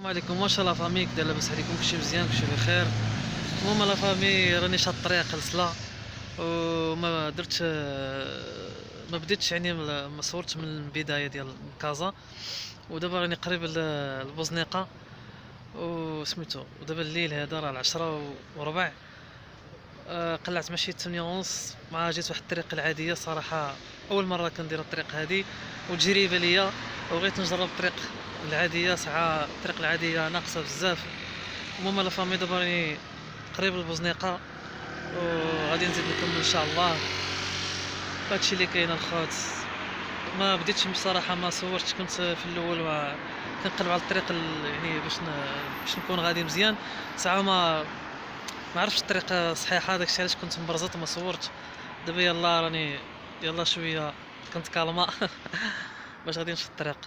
السلام عليكم. واش لا فامي كدا لاباس عليكم؟ كلشي مزيان، كلشي بخير. المهم لا فامي راني شاد الطريق لسلا وما درتش ما بديتش يعني ما صورتش من البدايه ديال كازا. ودابا راني قريب البوزنيقه وسميتو. ودابا الليل هذا راه العشرة وربع. قلعت ماشي 8 ونص، مع جيت واحد الطريق العاديه صراحه. اول مره كندير الطريق هذه وتجربه ليا، وبغيت نجرب الطريق العاديه. ساعه الطريق العاديه ناقصه بزاف. المهم لا فامي دابا راني قريب البوزنيقه وغادي نزيد نكمل ان شاء الله. هادشي اللي كاين الخوت. ما بديتش بصراحه، ما صورتش. كنت في الاول كنقلب على الطريق يعني باش نكون غادي مزيان. ساعه ما عرفتش الطريق صحيحه، داكشي علاش كنت مبرزط وما صورتش. دابا يلا راني يلا شويه كنت كالما باش غادي نمشي في الطريق.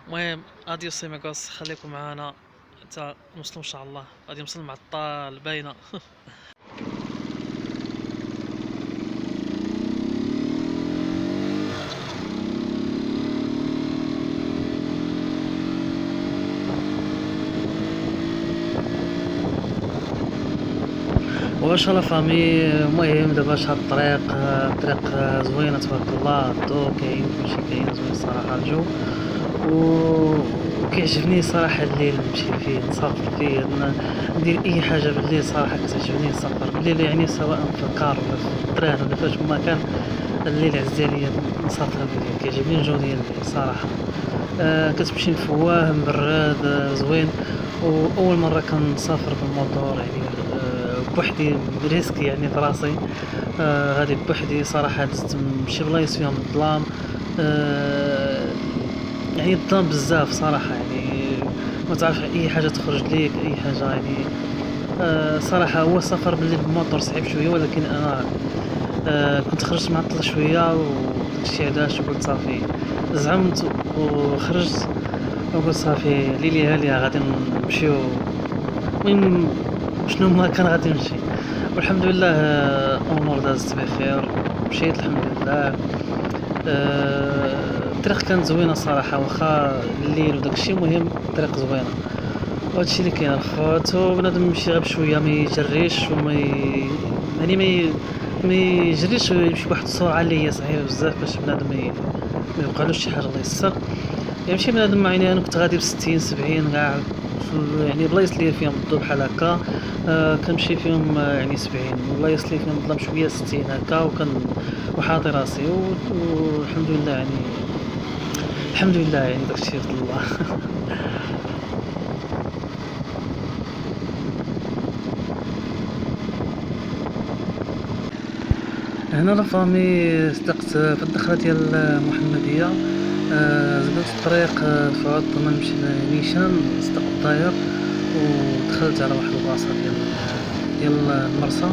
المهم اديو سيميكوس، خليكم معانا حتى نوصلوا ان شاء الله. غادي نوصل مع الطال باينه. واش لا فامي. المهم دابا شاد الطريق. الطريق زوينه تبارك الله. الضو كاين، كلشي كاين زوين صراحه الجو. وكيعجبني صراحه الليل نمشي فيه نسافر فيه ندير اي حاجه بالليل. صراحه كتعجبني نسافر بالليل، يعني سواء في الكار ولا في التران ولا فاش ما كان. الليل عز عليا نسافر بالليل، كيعجبني الجو ديال الليل صراحه. كتمشي نفواه مبرد زوين. واول مره كنسافر بالموطور يعني بوحدي بريسك يعني في راسي. غادي بوحدي صراحه. دزت من شي بلايص فيهم الظلام. آه يعني الظلام بزاف صراحه، يعني ما تعرف اي حاجه تخرج ليك اي حاجه يعني. صراحه هو السفر بالليل بالموطور صعيب شويه، ولكن انا كنت خرجت معطل شويه وداكشي علاش قلت صافي زعمت وخرجت. وقلت صافي ليلي هاليا غادي نمشيو. المهم شنو ما كان غادي نمشي، والحمد لله الامور دازت بخير. مشيت الحمد لله. الطريق كانت زوينه صراحه، واخا الليل وداكشي. مهم الطريق زوينه، وهادشي اللي كاين الخوت. وبنادم يمشي غير بشويه، ما يجريش يعني ما يجريش ويمشي بواحد السرعه اللي هي صعيبه بزاف باش بنادم ما يوقعلوش شي حاجه الله يسر. يمشي بنادم يعني انا كنت غادي ب60 70 كاع يعني بلايص اللي فيهم الضو بحال هكا. كنمشي فيهم يعني 70. بلايص اللي فيهم الظلام شويه 60 هكا. وحاطي راسي والحمد لله يعني. الحمد لله يعني داكشي يرضي الله. هنا لا فامي صدقت في الدخله ديال المحمديه. زقلت الطريق في عوض ما نمشي لنيشان. صدقت الداير ودخلت على واحد البلاصه ديال المرسى.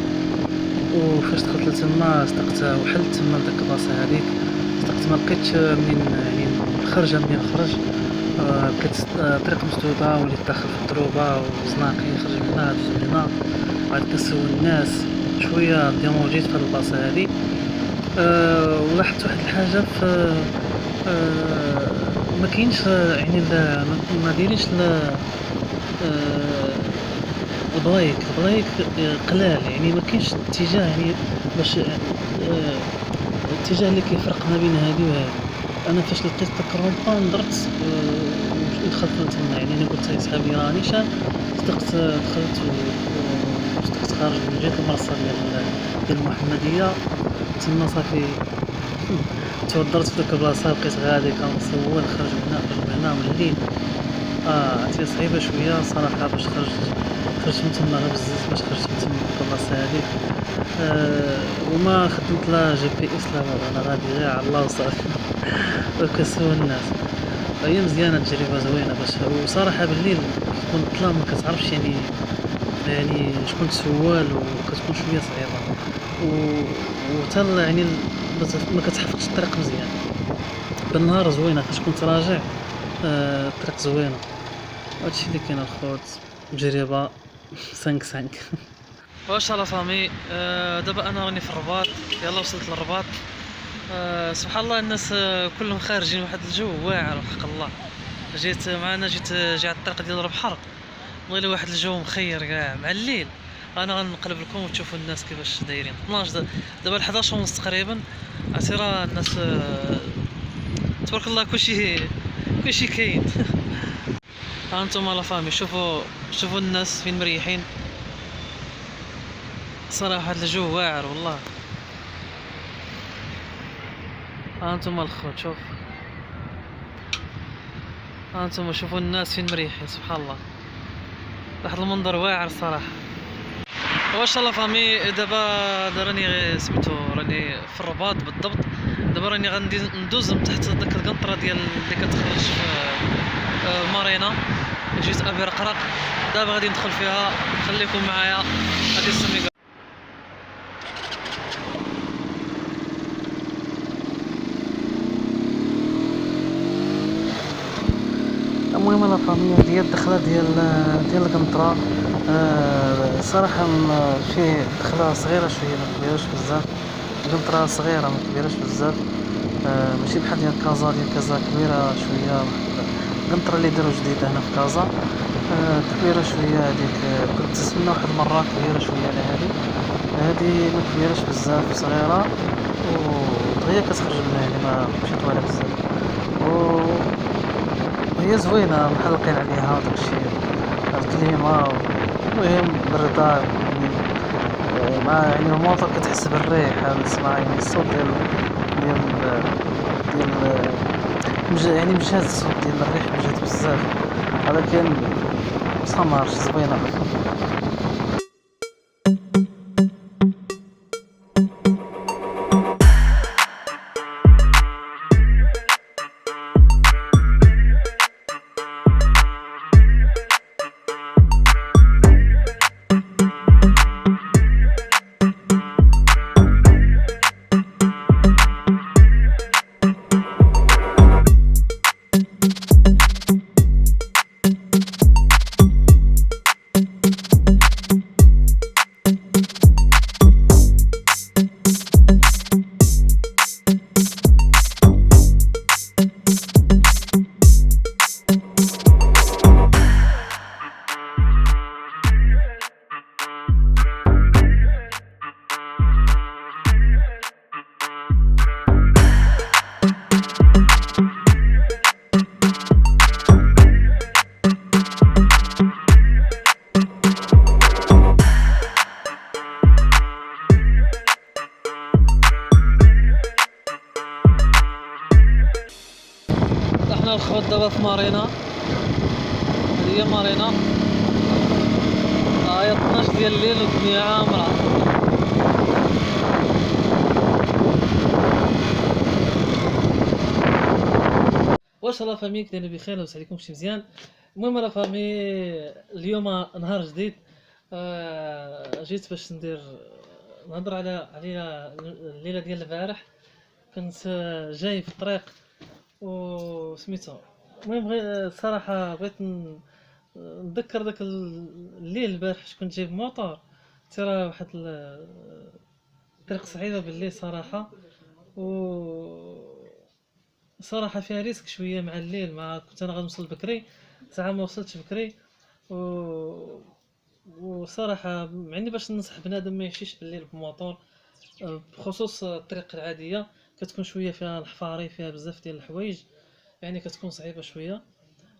وفاش دخلت لتما صدقت وحلت تما لديك البلاصه هذيك. صدقت ما لقيتش منين يعني الخرجه منين نخرج. بقيت الطريق مسدوده، وليت داخل في الدروبه وزناقي خرج من هنا دوز من هنا. عاد كنسول الناس شويه ديمونجيت في هاد البلاصه هادي. ولاحظت واحد الحاجه في ما كاينش يعني ما دايرينش آه، البلايك قلال، يعني ما كاينش اتجاه يعني باش الاتجاه اللي كيفرق ما بين هادي وهادي. انا فاش لقيت داك الرومبان درت ودخلت لتما. يعني انا قلت لصحابي راه نيشان. صدقت دخلت وصدقت خارج من جهه المرسى ديال المحمديه. تما صافي توضرت في ديك البلاصه. بقيت غادي كنصور خرج من هنا خرج من هنا من الليل. عرفتي صعيبه شويه صراحه باش خرجت من تما. غير بزز باش خرجت من تما ديك البلاصه هذيك. وما خدمت لا جي بي اس لا والو، انا غادي غير على الله وصافي. وكنسول الناس. هي مزيانه تجربه زوينه باش. وصراحه بالليل كتكون الظلام ما كتعرفش يعني شكون تسوال، وكتكون شويه صعيبه. وحتى يعني ما كتحفظش الطريق مزيان. بالنهار زوينه فاش كنت راجع. الطريق زوينه. هادشي اللي كاين الخوت. تجربه 5 واش لا فامي. دابا انا راني في الرباط. يلا وصلت للرباط. سبحان الله الناس كلهم خارجين، واحد الجو واعر وحق الله. جيت معنا، جي على الطريق ديال البحر، والله واحد الجو مخير كاع مع الليل. انا غنقلب لكم وتشوفوا الناس كيفاش دايرين. 12 دابا 11 ونص تقريبا. عرفتي راه الناس تبارك الله كلشي كاين. ها انتم لا فامي، شوفوا الناس فين مريحين. صراحه واحد الجو واعر والله. ها انتم الخوت، ها انتم شوفوا الناس فين مريحين، سبحان الله، واحد المنظر واعر صراحه. واش لا فامي، دابا راني سميتو، راني في الرباط بالضبط. دابا راني غندي ندوز من تحت داك القنطره ديال اللي كتخرج في المارينا، جيت ابي رقراق. دابا غادي ندخل فيها، خليكم معايا. غادي نسمي. المهم لا فامي، هي الدخله ديال القنطره. صراحه فيه دخله صغيره شويه، ما كبيرش بزاف. القنطره صغيره ما كبيرش بزاف. ماشي بحال ديال كازا. كبيره شويه. القنطره اللي داروا جديده هنا في كازا كبيره شويه. هذيك كنت تسنى واحد المره كبيره شويه على هذه ما كبيرش بزاف، صغيره ودغيا كتخرج منها، يعني ما ماشي طويله بزاف. وهي زوينه، محلقين عليها داكشي، الكليمه. المهم بالرضا يعني. مع يعني الموطور كتحس بالريح، نسمع يعني الصوت ديال يعني مجهد الصوت ديال الريح، مجهد بزاف، ولكن مصمرش زوينه. احنا الخوت دابا في مارينا. هذه هي مارينا. هي 12 ديال الليل والدنيا عامره. واش لا فامي، كنتو بخير؟ لاباس عليكم؟ شي مزيان؟ المهم لا فامي، اليوم نهار جديد. جيت باش نهضر على الليله ديال البارح. كنت جاي في الطريق وسميتو. المهم الصراحه بغيت نتذكر داك الليل البارح، كنت جايب موطور. ترى واحد الطريق صعيبه بالليل صراحه، و صراحه فيها ريسك شويه مع الليل. مع كنت انا غنوصل بكري، ساعه ما وصلتش بكري. و وصراحه معني باش ننصح بنادم ما يمشيش بالليل بموطور، بخصوص الطريق العاديه. كتكون شويه فيها الحفاري، فيها بزاف ديال الحوايج، يعني كتكون صعيبه شويه.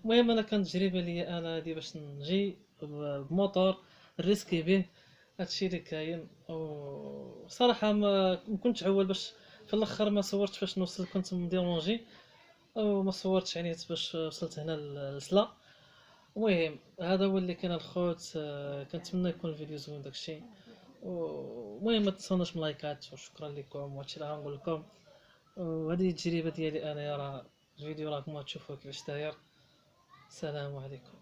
المهم انا كانت تجربه ليا انا هادي باش نجي بموطور، الريسكي به. هادشي اللي كاين. وصراحه ما كنتش عول باش في الاخر ما صورتش فاش نوصل، كنت مديرونجي وما صورتش يعني باش وصلت هنا لسلا. المهم هذا هو اللي كان الخوت. كنتمنى يكون الفيديو زوين داكشي. المهم ما تنسوناش من لايكات، وشكرا لكم. وهادشي اللي غنقول لكم، وهذه التجربه ديالي انا. راه الفيديو راكم تشوفوا كيفاش داير. السلام عليكم.